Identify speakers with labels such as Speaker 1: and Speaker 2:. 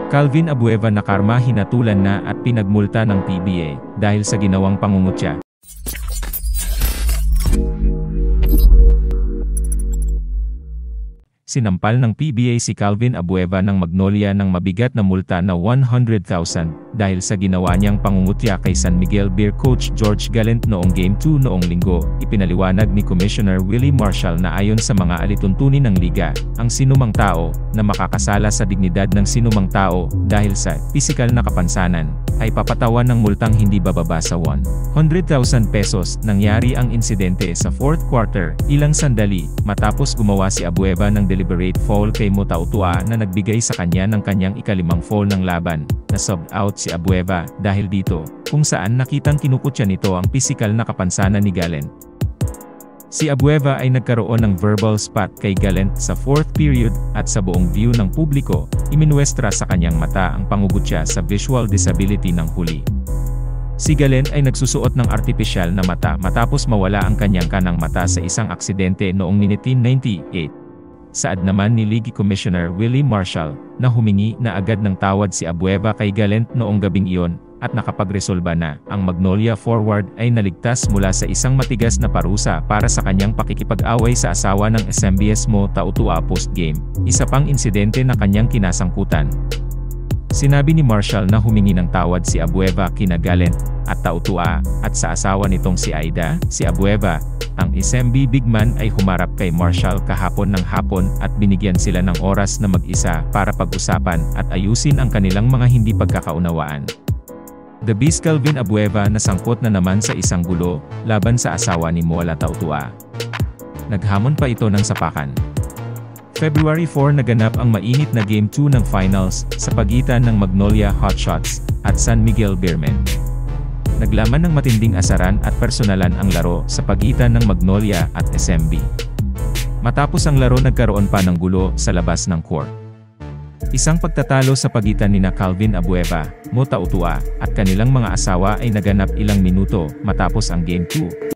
Speaker 1: Calvin Abueva na karma hinatulan na at pinagmulta ng PBA dahil sa ginawang pangungutya. Sinampal ng PBA si Calvin Abueva ng Magnolia ng mabigat na multa na 100,000 dahil sa ginawa niyang pangungutya kay San Miguel Beer coach George Gallant noong Game 2 noong linggo. Ipinaliwanag ni Commissioner Willie Marshall na ayon sa mga alituntunin ng liga, ang sinumang tao na makakasala sa dignidad ng sinumang tao dahil sa pisikal na kapansanan ay papatawan ng multang hindi bababa sa 100,000 pesos. Nangyari ang insidente sa 4th quarter, ilang sandali matapos gumawa si Abueva ng deliberate foul kay Mota Utua na nagbigay sa kanya ng kanyang ikalimang foul ng laban. Na-subbed out si Abueva dahil dito, kung saan nakitang kinukutya nito ang pisikal na kapansanan ni Gallant. Si Abueva ay nagkaroon ng verbal spat kay Gallant sa 4th period at sa buong view ng publiko, iminuestra sa kanyang mata ang pangugutya sa visual disability ng huli. Si Gallant ay nagsusuot ng artipisyal na mata matapos mawala ang kanyang kanang mata sa isang aksidente noong 1998. Saad naman ni League Commissioner Willie Marshall na humingi na agad ng tawad si Abueva kay Gallant noong gabing iyon at nakapagresolba na ang Magnolia forward ay naligtas mula sa isang matigas na parusa para sa kanyang pakikipag-away sa asawa ng SMBS Mota Utua post-game, isa pang insidente na kanyang kinasangkutan. Sinabi ni Marshall na humingi ng tawad si Abueva kina Gallant at Tautua at sa asawa nitong si Aida. Si Abueva, ang SMB big man ay humarap kay Marshall kahapon ng hapon at binigyan sila ng oras na mag-isa para pag-usapan at ayusin ang kanilang mga hindi pagkakaunawaan. The Beast Calvin Abueva nasangkot na naman sa isang gulo laban sa asawa ni Mola Tautua. Naghamon pa ito ng sapakan. February 4 naganap ang mainit na Game 2 ng finals sa pagitan ng Magnolia Hotshots at San Miguel Beermen. Naglaman ng matinding asaran at personalan ang laro sa pagitan ng Magnolia at SMB. Matapos ang laro nagkaroon pa ng gulo sa labas ng court. Isang pagtatalo sa pagitan nina Calvin Abueva, Mota Utua, at kanilang mga asawa ay naganap ilang minuto matapos ang Game 2.